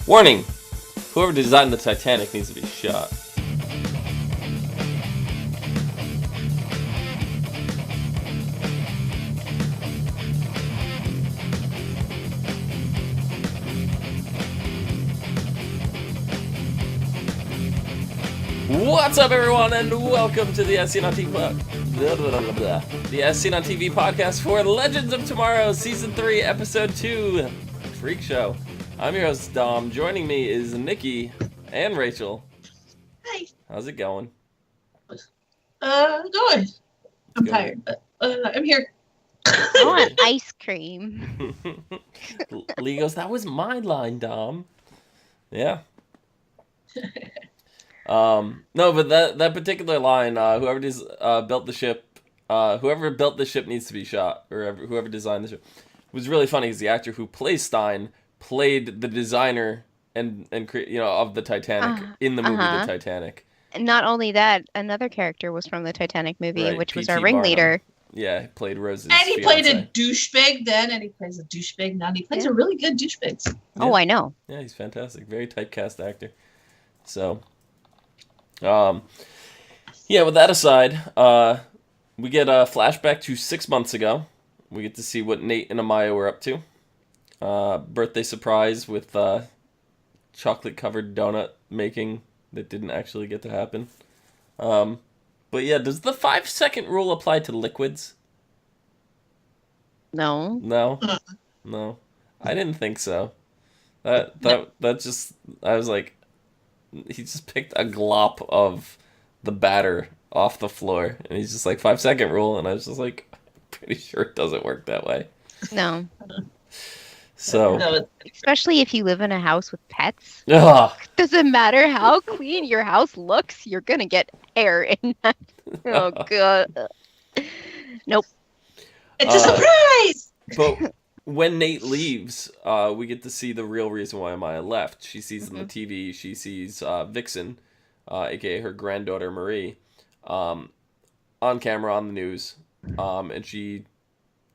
Warning! Whoever designed the Titanic needs to be shot. What's up, everyone, and welcome to the As Seen on TV the As Seen on TV podcast for Legends of Tomorrow, Season 3, Episode 2, Freakshow. I'm your host, Dom. Joining me is Nikki and Rachel. Hi. How's it going? Going. I'm tired, but I'm here. I want ice cream. Lee goes, that was my line, Dom. Yeah. No, but that particular line, whoever built the ship, whoever built the ship needs to be shot, or whoever designed the ship, was really funny because the actor who plays Stein played the designer and of the Titanic in the movie The Titanic. And not only that, another character was from the Titanic movie, Right, which was P.T. our ringleader. Barnum. Yeah, he played Rose's And he fiance. played a douchebag then, and he plays a douchebag now. And he plays a really good douchebag. Yeah. Oh, I know. Yeah, he's fantastic. Very typecast actor. So, with that aside, we get a flashback to 6 months ago. We get to see what Nate and Amaya were up to. Birthday surprise with chocolate-covered donut making that didn't actually get to happen. But yeah, does the 5-second rule apply to liquids? No. No? No. I didn't think so. That just, I was like, he just picked a glop of the batter off the floor, and he's just like, 5-second rule, and I was just like, pretty sure it doesn't work that way. No. So, especially if you live in a house with pets. ugh. Doesn't matter how clean your house looks, you're gonna get hair in that. Oh god. Nope. It's a surprise! But when Nate leaves, we get to see the real reason why Amaya left. She sees on the TV, she sees Vixen, aka her granddaughter Marie, on camera on the news, and she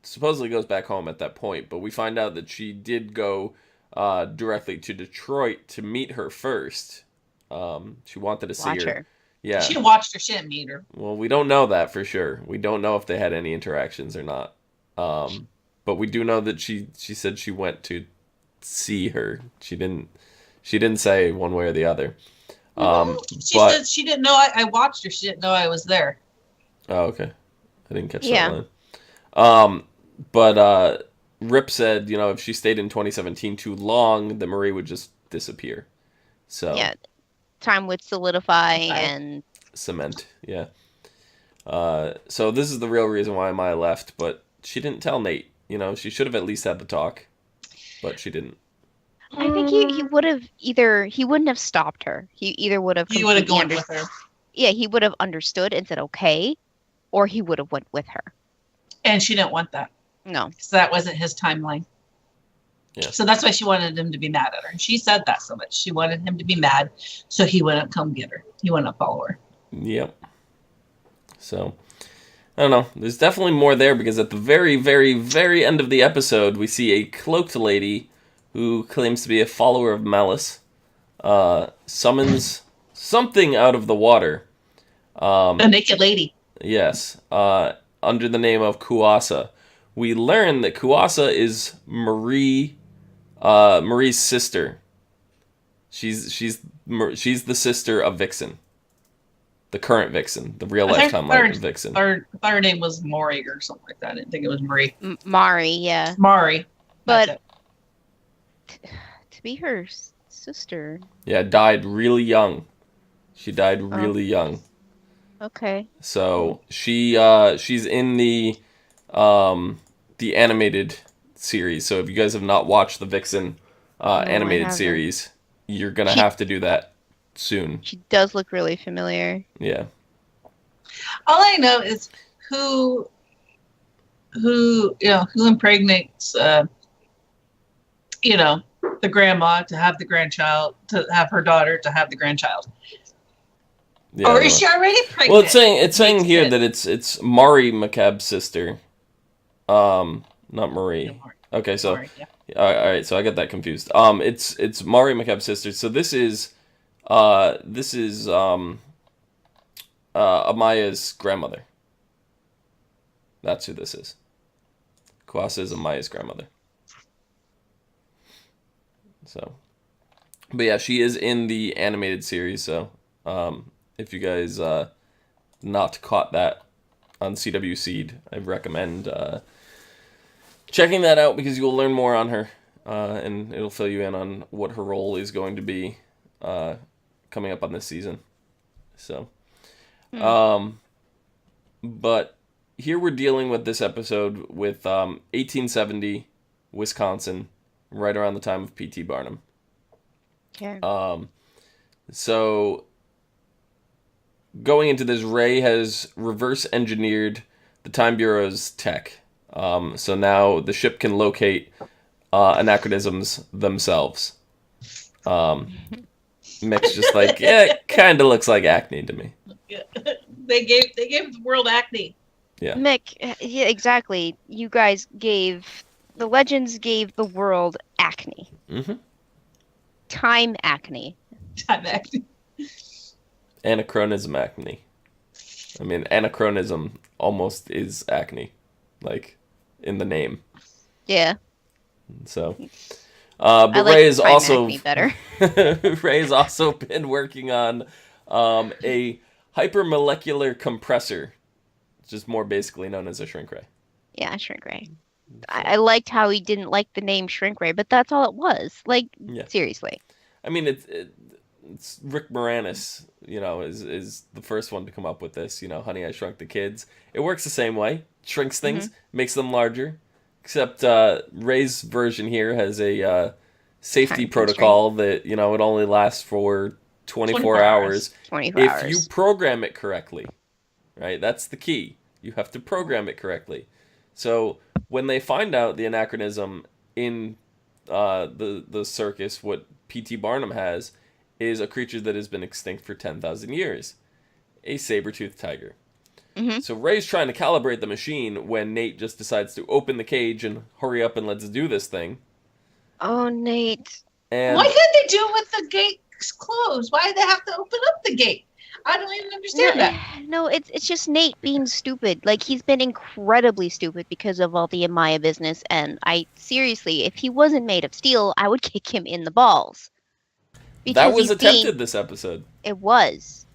supposedly goes back home at that point, but we find out that she did go directly to Detroit to meet her first. She wanted to see her. Yeah. She watched her, she didn't meet her. Well, we don't know that for sure. We don't know if they had any interactions or not. But we do know that she said she went to see her. She didn't say one way or the other. She said she didn't know I watched her. She didn't know I was there. Oh, okay. I didn't catch that line. But Rip said, if she stayed in 2017 too long, then Marie would just disappear. So yeah, time would solidify and cement. Yeah. So this is the real reason why Maya left, but she didn't tell Nate. She should have at least had the talk, but she didn't. I think he would have he wouldn't have stopped her. He either would have. He would have gone with her. Yeah, he would have understood and said okay, or he would have went with her. And she didn't want that. No. So that wasn't his timeline. Yeah. So that's why she wanted him to be mad at her. And she said that so much. She wanted him to be mad so he wouldn't come get her. He wouldn't follow her. Yep. So, I don't know. There's definitely more there because at the very, very, very end of the episode, we see a cloaked lady who claims to be a follower of Malice, summons something out of the water. A naked lady. Yes. Under the name of Kuasa. We learn that Kuasa is Marie's sister. She's the sister of Vixen. The current Vixen. The real life timeline of Vixen. Her name was Maury or something like that. I didn't think it was Marie. Mari, yeah. Mari. But to be her sister. Yeah, died really young. She died really young. Okay. So she's in the animated series. So if you guys have not watched the Vixen animated series, you're gonna have to do that soon. She does look really familiar. Yeah. All I know is who impregnates the grandma to have the grandchild, to have her daughter to have the grandchild. Yeah, or is she already pregnant? Well, it's saying here that it's Mari McCabe's sister, not Marie. Okay, so Sorry, yeah. all right, so I got that confused. It's Mari McCabe's sister. So this is Amaya's grandmother. That's who this is. Kwasa is Amaya's grandmother. So, but yeah, she is in the animated series. So, if you guys not caught that on CW Seed, I recommend checking that out because you will learn more on her, and it'll fill you in on what her role is going to be coming up on this season. So, but here we're dealing with this episode with 1870 Wisconsin, right around the time of P.T. Barnum. Okay. So going into this, Ray has reverse engineered the Time Bureau's tech. So now the ship can locate anachronisms themselves. Mick's just like, yeah, it kind of looks like acne to me. Yeah. They gave the world acne. Yeah. Mick, yeah, exactly. You guys the legends gave the world acne. Mm-hmm. Time acne. Time acne. Anachronism acne. I mean, anachronism almost is acne, like in the name. Yeah. So, but I like Ray is time also acne better. Ray has also been working on a hypermolecular compressor, which is more basically known as a shrink ray. Yeah, shrink ray. I liked how he didn't like the name shrink ray, but that's all it was. Like, seriously. I mean, it's Rick Moranis, is the first one to come up with this. Honey, I Shrunk the Kids. It works the same way. Shrinks things, makes them larger. Except Ray's version here has a safety protocol that, it only lasts for 24 hours. 24 if hours. you program it correctly, right? That's the key. You have to program it correctly. So when they find out the anachronism in the circus, what P.T. Barnum has is a creature that has been extinct for 10,000 years. A saber-toothed tiger. Mm-hmm. So Ray's trying to calibrate the machine when Nate just decides to open the cage and hurry up and let's do this thing. Oh, Nate. And why couldn't they do it with the gates closed? Why did they have to open up the gate? I don't even understand that. No, it's just Nate being stupid. Like, he's been incredibly stupid because of all the Amaya business, and seriously, if he wasn't made of steel, I would kick him in the balls. That was attempted this episode. It was.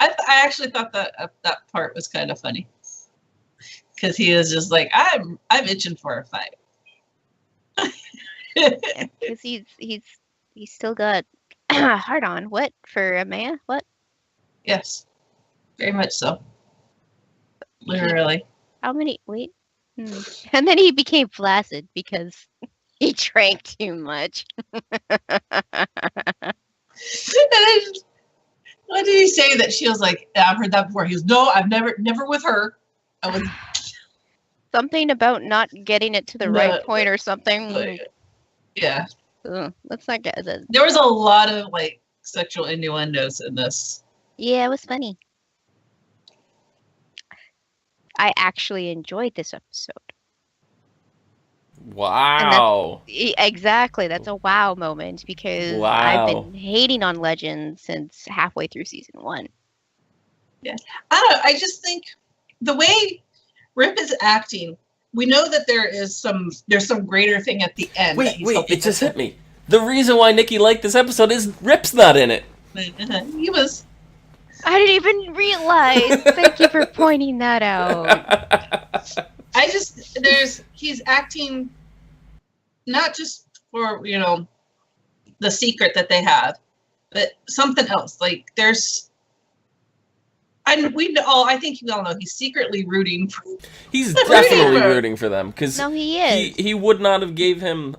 I actually thought that part was kind of funny. Because he was just like, I'm itching for a fight. Because he's still got hard on. What for Amaya? What? Yes, very much so. Literally. How many? Wait. And then he became flaccid because he drank too much. What did he say that she was like, I've heard that before. He goes, no, I've never with her. I was something about not getting it to the right point or something. Yeah. Let's not get it. There was a lot of like sexual innuendos in this. Yeah, it was funny. I actually enjoyed this episode. Wow. Exactly. That's a wow moment because I've been hating on Legends since halfway through season 1. Yeah. I don't know. I just think the way Rip is acting, we know that there's some greater thing at the end. Wait, it just hit me. The reason why Nikki liked this episode is Rip's not in it. He was. I didn't even realize. Thank you for pointing that out. He's acting not just for, the secret that they have, but something else. Like I think we all know he's secretly rooting for. He's definitely rooting for them because he is. He would not have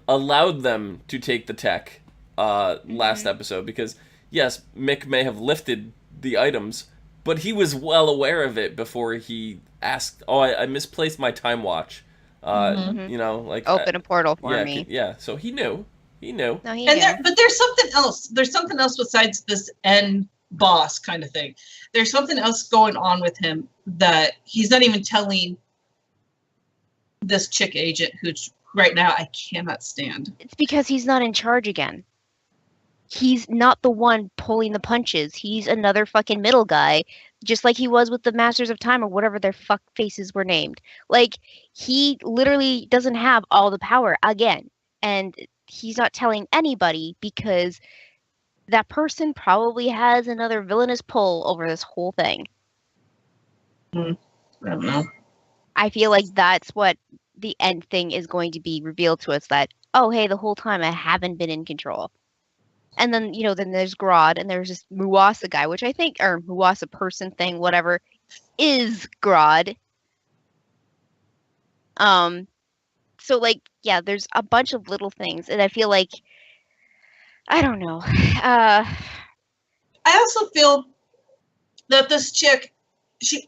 allowed them to take the tech last episode because yes, Mick may have lifted the items, but he was well aware of it before he asked. Oh, I misplaced my time watch. Open a portal for me. Yeah, so he knew. No, he knew. But there's something else. There's something else besides this end boss kind of thing. There's something else going on with him that he's not even telling this chick agent right now I cannot stand. It's because he's not in charge again. He's not the one pulling the punches. He's another fucking middle guy, just like he was with the Masters of Time or whatever their fuck faces were named. Like, he literally doesn't have all the power again. And he's not telling anybody because that person probably has another villainous pull over this whole thing. I don't know. I feel like that's what the end thing is going to be revealed to us, that, oh, hey, the whole time I haven't been in control. And then, then there's Grodd, and there's this Muwasa guy, which I think, or Muwasa person thing, whatever, is Grodd. So, like, yeah, there's a bunch of little things, and I feel like, I don't know. I also feel that this chick, she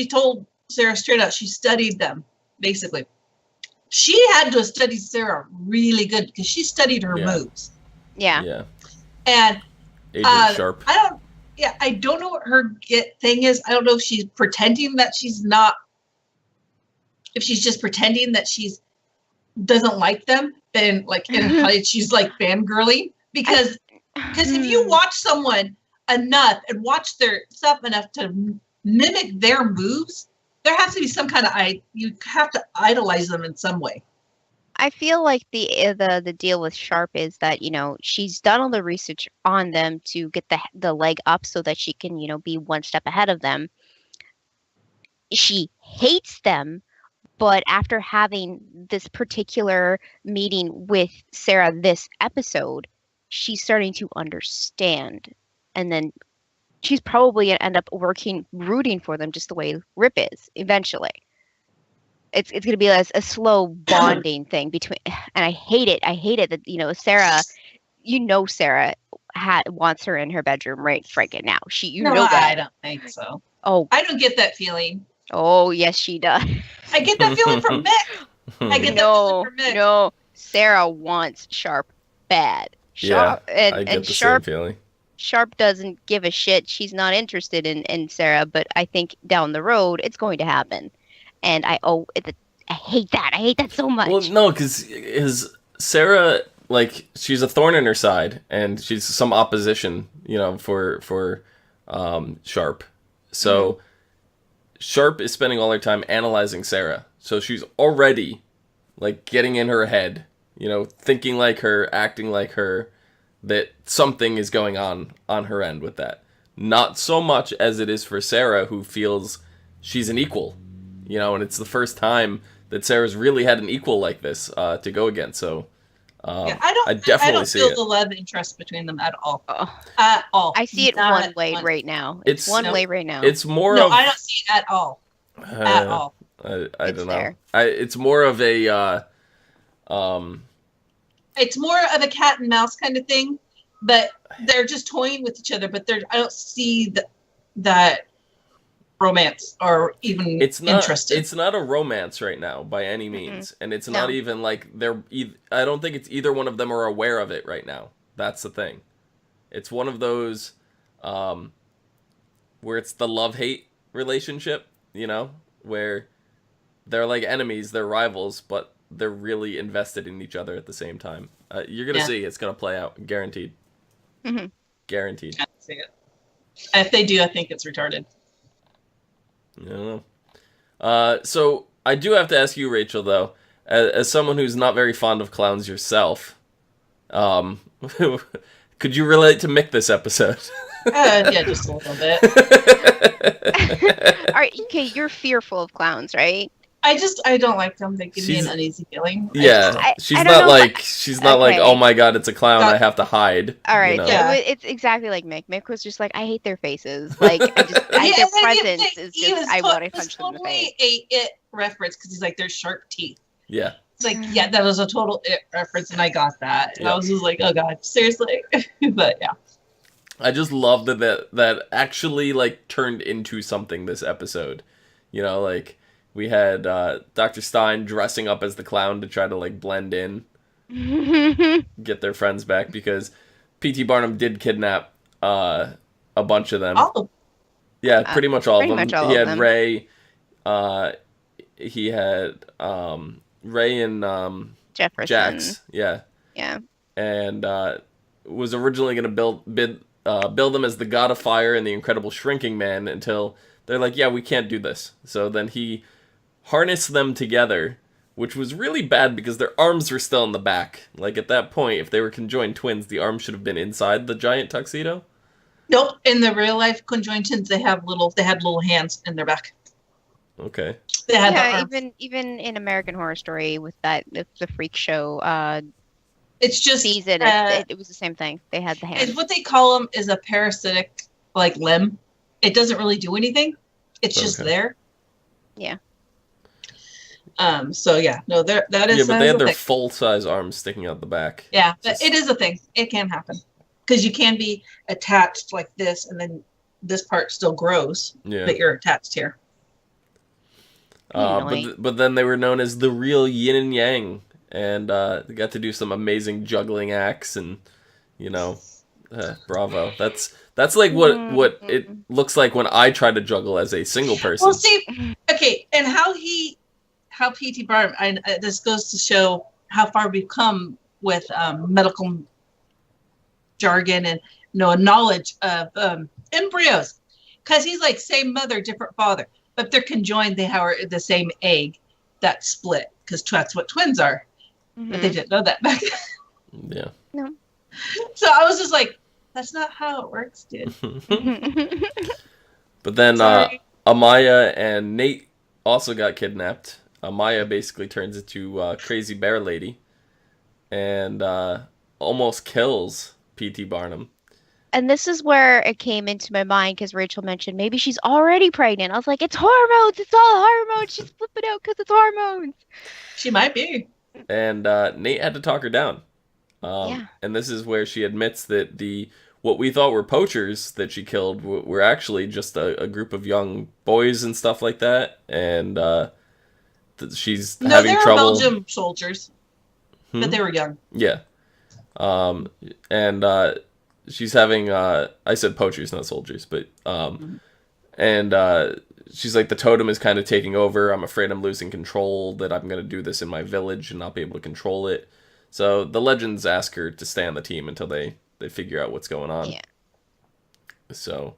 told Sarah straight out, she studied them, basically. She had to study Sarah really good because she studied her moves. Yeah. Yeah. And Agent Sharp. I don't know what her thing is. I don't know if she's pretending that she's not, if she's just pretending that she's doesn't like them, then like in her head she's like fangirling. Because if you watch someone enough and watch their stuff enough to mimic their moves, there has to be some kind of you have to idolize them in some way. I feel like the deal with Sharp is that, she's done all the research on them to get the leg up so that she can, be one step ahead of them. She hates them, but after having this particular meeting with Sarah this episode, she's starting to understand. And then she's probably going to end up rooting for them just the way Rip is eventually. It's going to be a slow bonding thing between, and I hate it. I hate it that, Sarah, Sarah wants her in her bedroom right freaking now. That. I don't think so. Oh, I don't get that feeling. Oh, yes, she does. I get that feeling from Mick. I get that feeling from Mick. No, Sarah wants Sharp bad. Sharp, yeah, I get the Sharp, same feeling. Sharp doesn't give a shit. She's not interested in Sarah, but I think down the road it's going to happen. And I hate that. I hate that so much. Well, no, because Sarah, like, she's a thorn in her side, and she's some opposition, for Sharp. So Sharp is spending all her time analyzing Sarah. So she's already, like, getting in her head, thinking like her, acting like her, that something is going on her end with that. Not so much as it is for Sarah, who feels she's an equal. And it's the first time that Sarah's really had an equal like this to go against. So I definitely see feel it. the love interest between them at all. At all. I see it one way right now. It's one way right now. It's more no, of... I don't see it at all. At all. I don't know. There. It's more of a... It's more of a cat and mouse kind of thing, but they're just toying with each other. But I don't see that romance or even interested. It's not a romance right now by any means, and it's not even like I don't think it's either one of them are aware of it right now. That's the thing. It's one of those where it's the love-hate relationship, where they're like enemies, they're rivals, but they're really invested in each other at the same time. You're gonna see it's gonna play out, guaranteed. Guaranteed. I see it. If they do, I think it's retarded. I don't know. So I do have to ask you, Rachel, though, as someone who's not very fond of clowns yourself, could you relate to Mick this episode? Yeah, just a little bit. All right, okay, you're fearful of clowns, right? I don't like them. They give me an uneasy feeling. Yeah, she's not like, oh my god, it's a clown, I have to hide. All right, Yeah. it's exactly like Mick. Mick was just like, I hate their faces. Like, their presence is just, I want to punch them in the face. Totally a It reference because he's like, there's sharp teeth. Yeah. It's like, yeah, that was a total It reference, and I got that. And I was just like, oh god, seriously. But yeah. I just love that actually like turned into something this episode. Like we had Dr. Stein dressing up as the clown to try to like blend in, get their friends back, because P.T. Barnum did kidnap a bunch of them. All of them. Yeah, pretty much all of them. Much all he of had them. Ray. He had Ray and Jefferson. Jax, yeah. Yeah. And was originally going to build them as the God of Fire and the Incredible Shrinking Man until they're like, yeah, we can't do this. So then he harnessed them together, which was really bad because their arms were still in the back. Like, at that point, if they were conjoined twins, the arms should have been inside the giant tuxedo. Nope. In the real life conjoined twins, they had little hands in their back. Okay. They had the Yeah, arms. even in American Horror Story with the Freakshow It's just season, it was the same thing. They had the hands. What they call them is a parasitic like limb. It doesn't really do anything. It's just there. Yeah. So yeah, no, that is. Yeah, but they had their thing. full-size arms sticking out the back. Yeah, but it is a thing. It can happen because you can be attached like this, and then this part still grows. Yeah. But you're attached here. But then they were known as the real yin and yang, and they got to do some amazing juggling acts, and bravo. That's like what it looks like when I try to juggle as a single person. Well, see, okay, and how P.T. Barnum, this goes to show how far we've come with medical jargon and knowledge of embryos, because he's like same mother, different father. But if they're conjoined, they are the same egg that split, because that's what twins are. Mm-hmm. But they didn't know that back then. Yeah. No. So I was just like, that's not how it works, dude. But then Amaya and Nate also got kidnapped. Amaya basically turns into Crazy Bear Lady and almost kills P.T. Barnum. And this is where it came into my mind because Rachel mentioned maybe she's already pregnant. I was like, it's hormones. It's all hormones. She's flipping out because it's hormones. She might be. And Nate had to talk her down. And this is where she admits that what we thought were poachers that she killed were actually just a group of young boys and stuff like that. And she's having trouble. No, they were Belgium soldiers, but they were young. Yeah. And she's having, I said poachers, not soldiers, but, and she's like, the totem is kind of taking over. I'm afraid I'm losing control, that I'm going to do this in my village and not be able to control it. So the legends ask her to stay on the team until they figure out what's going on. Yeah. So,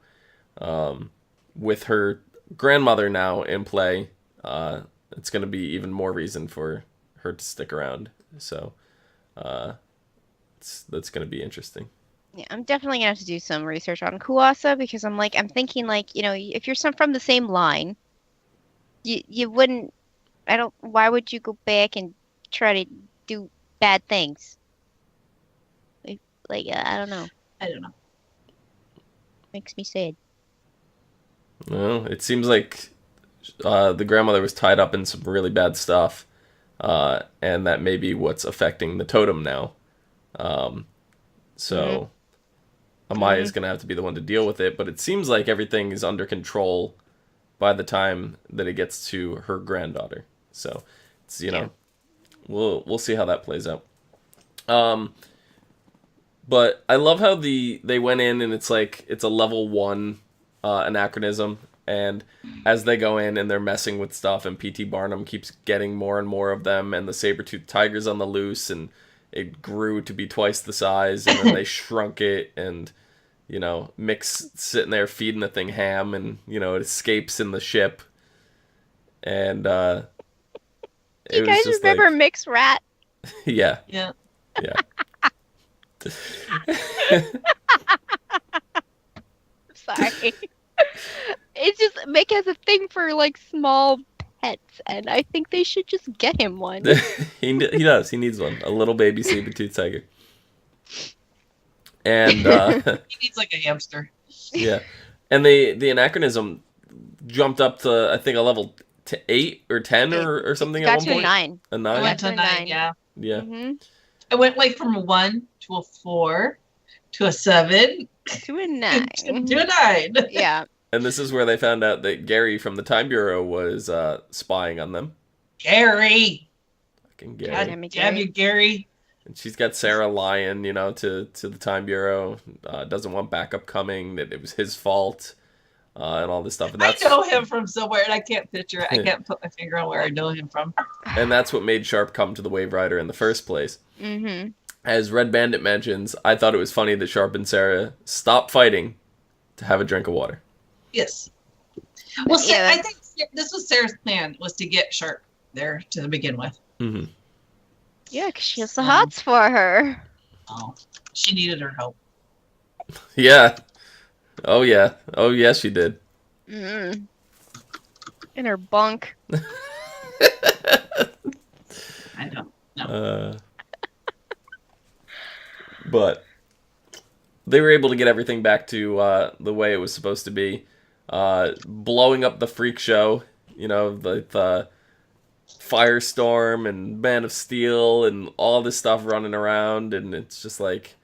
with her grandmother now in play, it's going to be even more reason for her to stick around. So, that's going to be interesting. Yeah, I'm definitely gonna have to do some research on Kuasa because I'm thinking if you're from the same line, you wouldn't. Why would you go back and try to do bad things? I don't know. I don't know. Makes me sad. Well, it seems like the grandmother was tied up in some really bad stuff, and that may be what's affecting the totem now. So Amaya's going to have to be the one to deal with it, but it seems like everything is under control by the time that it gets to her granddaughter. So, it's, we'll see how that plays out. But I love how they went in and it's a level 1 anachronism, and as they go in and they're messing with stuff and P.T. Barnum keeps getting more and more of them, and the saber-toothed tiger's on the loose, and it grew to be twice the size, and then they shrunk it, and Mick's sitting there feeding the thing ham, and it escapes in the ship, and you guys remember Mick's rat? Yeah. Sorry. It's just Mick has a thing for small pets, and I think they should just get him one. He does. He needs one. A little baby saber-toothed tiger. And he needs a hamster. Yeah, and the anachronism jumped up to I think a level 8 or 10 or something at one point. Got to a 9. A 9. It went to 9. Yeah. Mm-hmm. It went from a 1 to a 4 to a 7 to a 9 to a 9. Yeah. And this is where they found out that Gary from the Time Bureau was spying on them. Gary. Fucking Gary. Damn you, Gary. And she's got Sarah lying, to the Time Bureau. Doesn't want backup coming, that it was his fault. and all this stuff. And I know him from somewhere, and I can't picture it. I can't put my finger on where I know him from. And that's what made Sharp come to the Wave Rider in the first place. Mm-hmm. As Red Bandit mentions, I thought it was funny that Sharp and Sarah stopped fighting to have a drink of water. Yes. Well, I think this was Sarah's plan, was to get Sharp there to begin with. Mm-hmm. Yeah, because she has the hots for her. Oh, she needed her help. Yeah. Oh, yeah. Oh, yes, she did. Mm. In her bunk. I don't know. But they were able to get everything back to the way it was supposed to be. Blowing up the Freakshow, the Firestorm and Man of Steel and all this stuff running around, and it's just like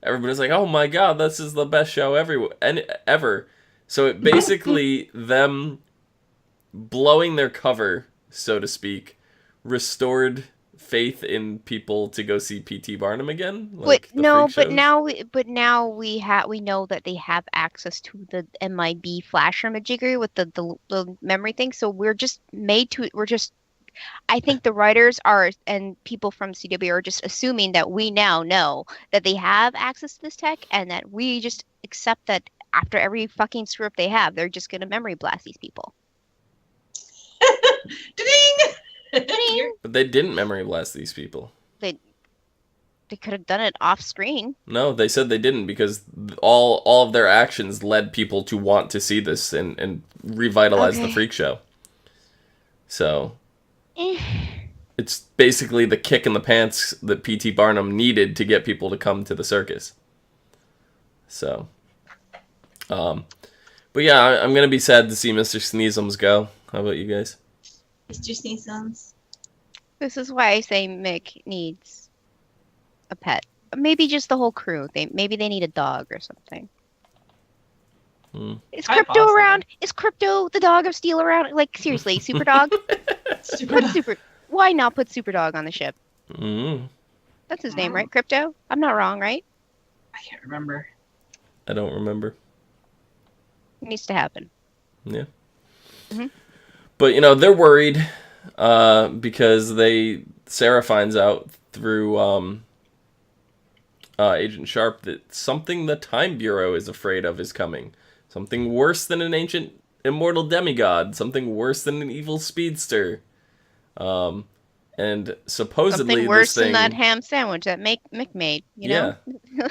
everybody's like, "Oh my god, this is the best show ever!" So it basically them blowing their cover, so to speak, restored faith in people to go see P.T. Barnum again. But now we know that they have access to the MIB flash imagery with the memory thing. So I think the writers and people from CW are just assuming that we now know that they have access to this tech, and that we just accept that after every fucking screw up they have, they're just gonna memory blast these people. Ding! But they didn't memory blast these people. They could have done it off screen. No, they said they didn't, because all of their actions led people to want to see this and revitalize the Freak Show. So it's basically the kick in the pants that P.T. Barnum needed to get people to come to the circus. So, but yeah, I'm gonna be sad to see Mr. Sneezums go. How about you guys? Mr. Sneezums. This is why I say Mick needs a pet. Maybe just the whole crew. Maybe they need a dog or something. Is Crypto around? Is Crypto the dog of Steel around? Like, seriously, Super Dog? Why not put Super Dog on the ship? That's his name, right? Crypto? I'm not wrong, right? I can't remember. I don't remember. It needs to happen. Yeah. Mm-hmm. But, they're worried because Sarah finds out through Agent Sharp that something the Time Bureau is afraid of is coming. Something worse than an ancient immortal demigod. Something worse than an evil speedster. And supposedly something worse than that ham sandwich that Mick made, you know?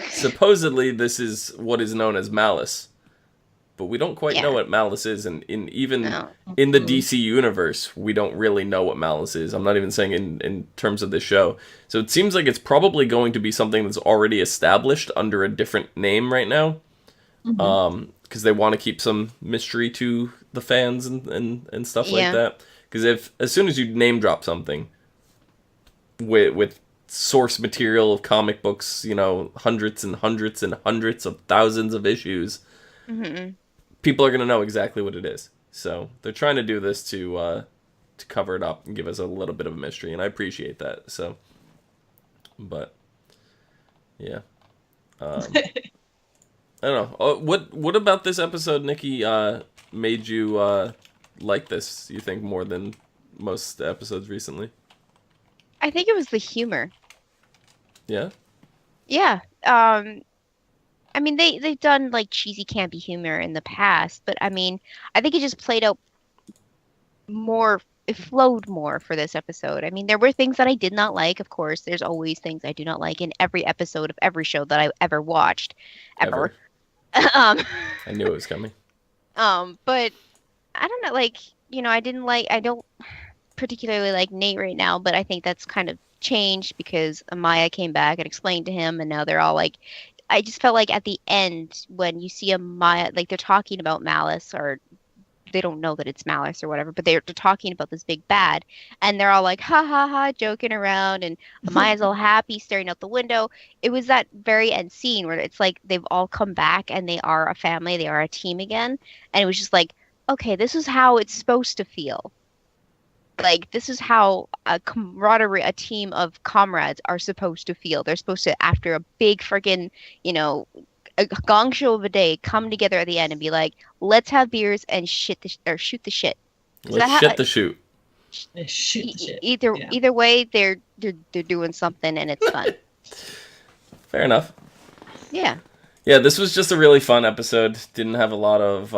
Supposedly this is what is known as malice. But we don't quite know what malice is, and in the DC universe, we don't really know what malice is. I'm not even saying in terms of the show. So it seems like it's probably going to be something that's already established under a different name right now. Because they want to keep some mystery to the fans and stuff like that. Because as soon as you name drop something with source material of comic books, hundreds and hundreds and hundreds of thousands of issues, people are going to know exactly what it is. So they're trying to do this to cover it up and give us a little bit of a mystery, and I appreciate that. So, but yeah, I don't know. What about this episode, Nikki, made you like this? You think more than most episodes recently? I think it was the humor. Yeah. Yeah. I mean, they've done like cheesy, campy humor in the past, but I mean, I think it just played out more. It flowed more for this episode. I mean, there were things that I did not like. Of course, there's always things I do not like in every episode of every show that I ever watched, ever. I knew it was coming. But I don't know. Like, I don't particularly like Nate right now, but I think that's kind of changed because Amaya came back and explained to him, and now they're all like. I just felt like at the end when you see Amaya, like they're talking about malice, or they don't know that it's malice or whatever, but they're talking about this big bad, and they're all like ha ha ha, joking around, and Amaya's all happy staring out the window. It was that very end scene where it's like they've all come back and they are a family, they are a team again, and it was just like, okay, this is how it's supposed to feel. Like, this is how a camaraderie, a team of comrades are supposed to feel. They're supposed to, after a big friggin', a gong show of a day come together at the end and be like, let's have beers and shoot the shit. Let's shit the shoot. Shoot the shit. Either way, they're doing something and it's fun. Fair enough. Yeah. Yeah, this was just a really fun episode. Didn't have a lot of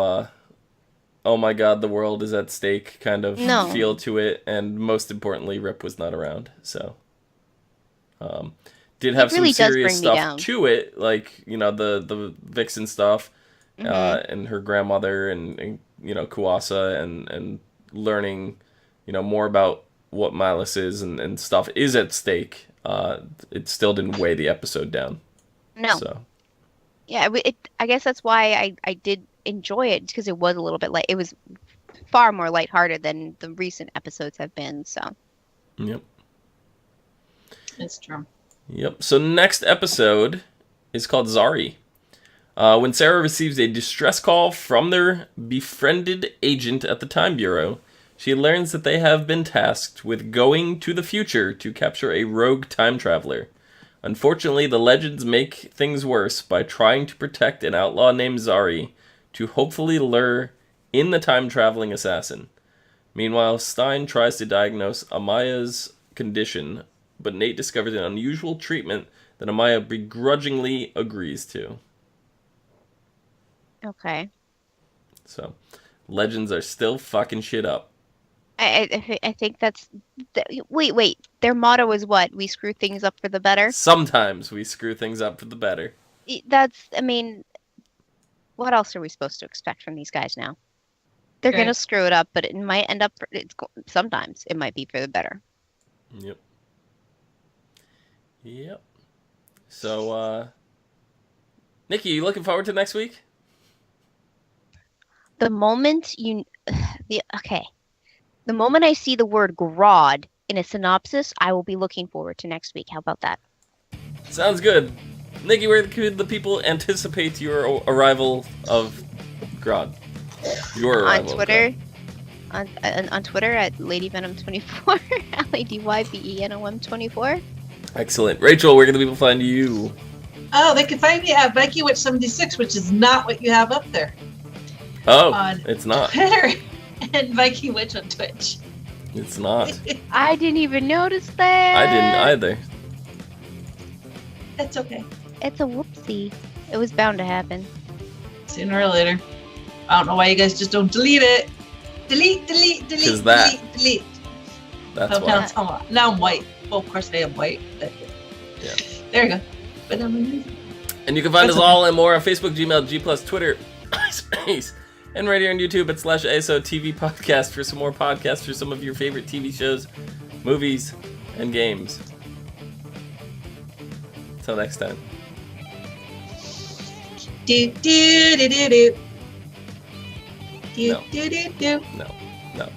oh my god, the world is at stake kind of feel to it, and most importantly, Rip was not around. So did have some serious stuff to it, like, you know, the Vixen stuff, and her grandmother and you know, Kuasa and learning, you know, more about what Malice is and stuff is at stake. It still didn't weigh the episode down. No. So. Yeah, I guess that's why I did enjoy it, because it was a little bit it was far more lighthearted than the recent episodes have been. So. Yep. It's true. Yep. So next episode is called Zari. When Sarah receives a distress call from their befriended agent at the Time Bureau, she learns that they have been tasked with going to the future to capture a rogue time traveler. Unfortunately, the legends make things worse by trying to protect an outlaw named Zari to hopefully lure in the time-traveling assassin. Meanwhile, Stein tries to diagnose Amaya's condition, but Nate discovers an unusual treatment that Amaya begrudgingly agrees to. Okay. So, legends are still fucking shit up. I think that's... Wait. Their motto is what? We screw things up for the better? Sometimes we screw things up for the better. That's... I mean... What else are we supposed to expect from these guys now? They're going to screw it up, but it might end up... sometimes it might be for the better. Yep. So, Nikki, you looking forward to next week? The moment you... Okay. The moment I see the word Grodd in a synopsis, I will be looking forward to next week. How about that? Sounds good. Nikki, where could the people anticipate your arrival of Grodd? Your arrival. On Twitter. On Twitter at LadyVenom24. LadyVenom24. Excellent. Rachel, where can the people find you? Oh, they can find me at VikingWitch76, which is not what you have up there. Oh, it's not. Twitter and Viking Witch on Twitch. It's not. I didn't even notice that. I didn't either. That's okay. It's a whoopsie. It was bound to happen. Sooner or later. I don't know why you guys just don't delete it. Delete. Delete. That's why. Now I'm white. Well, of course I am white. But yeah. There you go. But I'm and you can find us all and more on Facebook, Gmail, G+, Twitter, Space, and right here on YouTube at /ASOTV podcast for some more podcasts for some of your favorite TV shows, movies, and games. Until next time. No. No.